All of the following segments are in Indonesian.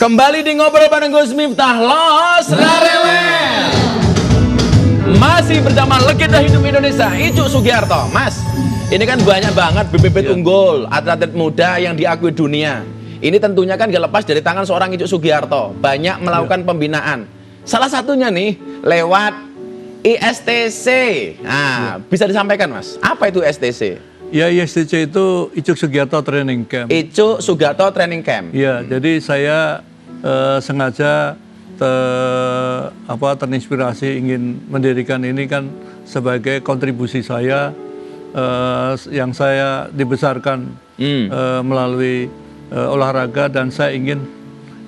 Kembali di ngobrol bareng Gus Miftah Los Larewel. Masih bersama legenda hidup Indonesia Icuk Sugiarto. Mas, ini kan banyak banget bibit unggul, atlet muda yang diakui dunia. Ini tentunya kan gak lepas dari tangan seorang Icuk Sugiarto. Banyak melakukan pembinaan. Salah satunya nih lewat ISTC. Nah, bisa disampaikan Mas, apa itu ISTC? Ya, ISTC itu Icuk Sugiarto Training Camp. Icuk Sugiarto Training Camp. Ya, jadi saya sengaja terinspirasi ingin mendirikan ini kan sebagai kontribusi saya yang saya dibesarkan melalui olahraga, dan saya ingin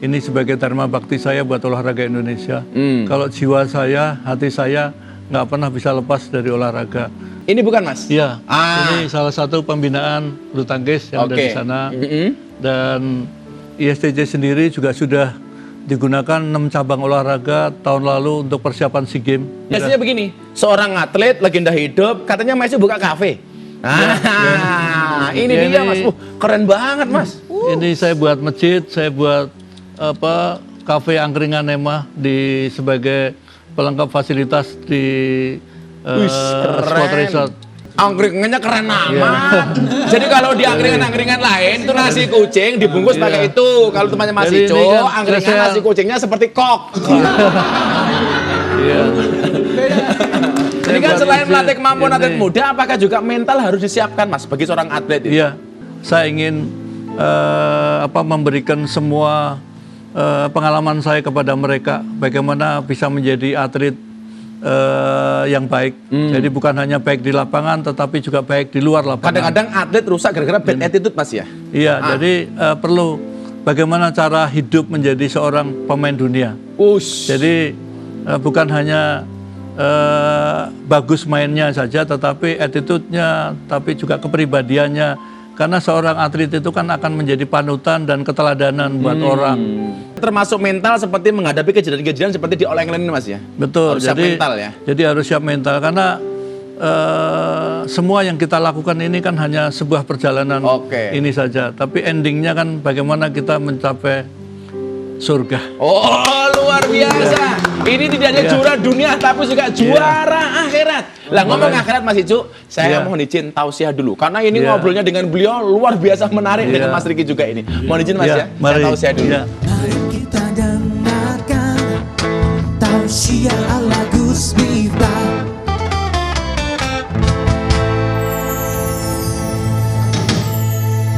ini sebagai dharma bakti saya buat olahraga Indonesia. Kalau jiwa saya, hati saya nggak pernah bisa lepas dari olahraga. Ini bukan Mas? Iya, ini salah satu pembinaan bulu tangkis yang ada di sana. Dan ISTC sendiri juga sudah digunakan 6 cabang olahraga tahun lalu untuk persiapan SEA Games. Biasanya begini, seorang atlet legenda hidup katanya Mas buka kafe. Ini dia Mas, keren banget Mas. Ini saya buat masjid, saya buat kafe angkringan Emah di sebagai pelengkap fasilitas di sport resort. Angkringannya keren amat. Jadi kalau di angkringan-angkringan lain itu nasi kucing dibungkus pakai itu. Kalau temannya Mas Icuk, kan angkringan nasi kucingnya seperti kok. Jadi kan selain melatih kemampuan atlet muda, apakah juga mental harus disiapkan Mas bagi seorang atlet itu? Iya, saya ingin memberikan semua pengalaman saya kepada mereka, bagaimana bisa menjadi atlet yang baik. Jadi bukan hanya baik di lapangan, tetapi juga baik di luar lapangan. Kadang-kadang atlet rusak gara-gara bad attitude Mas ya? Iya, jadi perlu bagaimana cara hidup menjadi seorang pemain dunia. Jadi bukan hanya bagus mainnya saja, tetapi attitude-nya, tapi juga kepribadiannya. Karena seorang atlet itu kan akan menjadi panutan dan keteladanan buat orang. Termasuk mental seperti menghadapi kejadian-kejadian seperti di All England ini Mas ya? Betul. Harus siap mental ya? Jadi harus siap mental, karena semua yang kita lakukan ini kan hanya sebuah perjalanan ini saja. Tapi endingnya kan bagaimana kita mencapai surga. Oh, luar biasa. Ini tidak hanya juara dunia, tapi juga juara akhirat. Lah ngomong akhirat Mas Icuk, saya mohon izin tausiah dulu. Karena ini ngobrolnya dengan beliau luar biasa menarik dengan Mas Riki juga ini. Mohon izin Mas ya, saya tausiah dulu. Mari kita dengarkan tausiah ala Gus Miftah.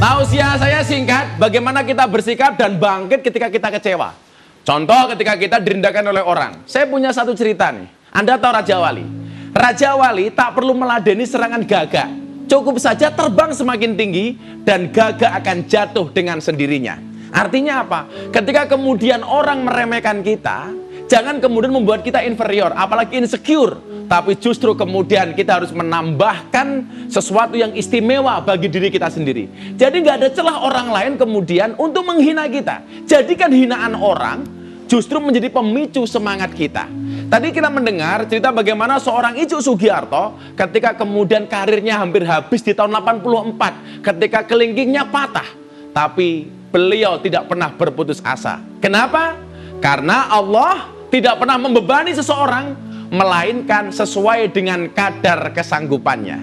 Tausiah saya singkat, bagaimana kita bersikap dan bangkit ketika kita kecewa. Contoh ketika kita direndahkan oleh orang. Saya punya satu cerita nih. Anda tahu Raja Wali? Raja Wali tak perlu meladeni serangan gagak. Cukup saja terbang semakin tinggi dan gagak akan jatuh dengan sendirinya. Artinya apa? Ketika kemudian orang meremehkan kita, jangan kemudian membuat kita inferior, apalagi insecure. Tapi justru kemudian kita harus menambahkan sesuatu yang istimewa bagi diri kita sendiri. Jadi nggak ada celah orang lain kemudian untuk menghina kita. Jadikan hinaan orang justru menjadi pemicu semangat kita. Tadi kita mendengar cerita bagaimana seorang Icuk Sugiarto ketika kemudian karirnya hampir habis di tahun 84. Ketika kelingkingnya patah. Tapi beliau tidak pernah berputus asa. Kenapa? Karena Allah tidak pernah membebani seseorang, melainkan sesuai dengan kadar kesanggupannya.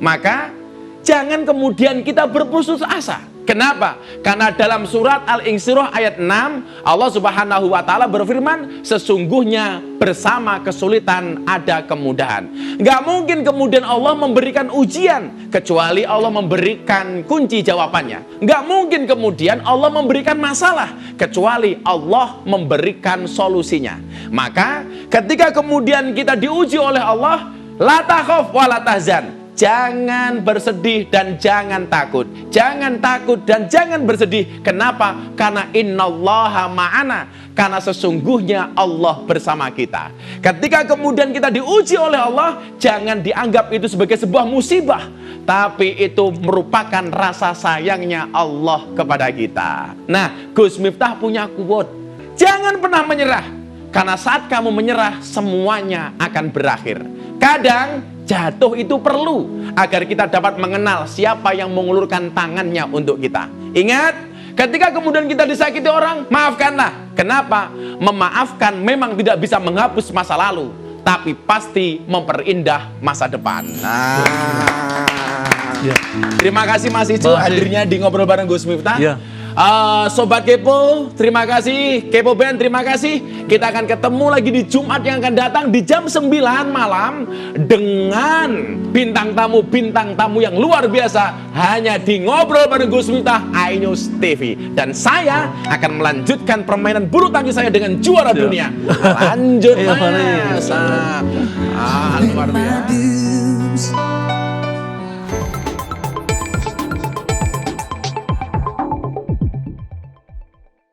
Maka jangan kemudian kita berputus asa. Kenapa? Karena dalam surat Al-Insyirah ayat 6 Allah Subhanahu wa Ta'ala berfirman, sesungguhnya bersama kesulitan ada kemudahan. Gak mungkin kemudian Allah memberikan ujian kecuali Allah memberikan kunci jawabannya. Gak mungkin kemudian Allah memberikan masalah kecuali Allah memberikan solusinya. Maka ketika kemudian kita diuji oleh Allah, la takhaf wa la tahzan. Jangan bersedih dan jangan takut. Jangan takut dan jangan bersedih. Kenapa? Karena innallaha ma'ana. Karena sesungguhnya Allah bersama kita. Ketika kemudian kita diuji oleh Allah, jangan dianggap itu sebagai sebuah musibah, tapi itu merupakan rasa sayangnya Allah kepada kita. Nah, Gus Miftah punya quote, jangan pernah menyerah. Karena saat kamu menyerah, semuanya akan berakhir. Kadang jatuh itu perlu agar kita dapat mengenal siapa yang mengulurkan tangannya untuk kita. Ingat, Ketika kemudian kita disakiti orang, maafkanlah. Kenapa? Memaafkan memang tidak bisa menghapus masa lalu, tapi pasti memperindah masa depan. Nah, Ya. terima kasih Mas Icu Makasih. hadirnya di Ngobrol Bareng Gus Miftah. Ya. Sobat Kepo, terima kasih. Kepo Band, terima kasih. Kita akan ketemu lagi di Jumat yang akan datang di jam 9 malam dengan bintang tamu yang luar biasa hanya di Ngobrol Bareng Gus Miftah iNews TV. Dan saya akan melanjutkan permainan bulu tangkis saya dengan juara dunia. Lanjut Iya, Mas. mari. Luar biasa. Madus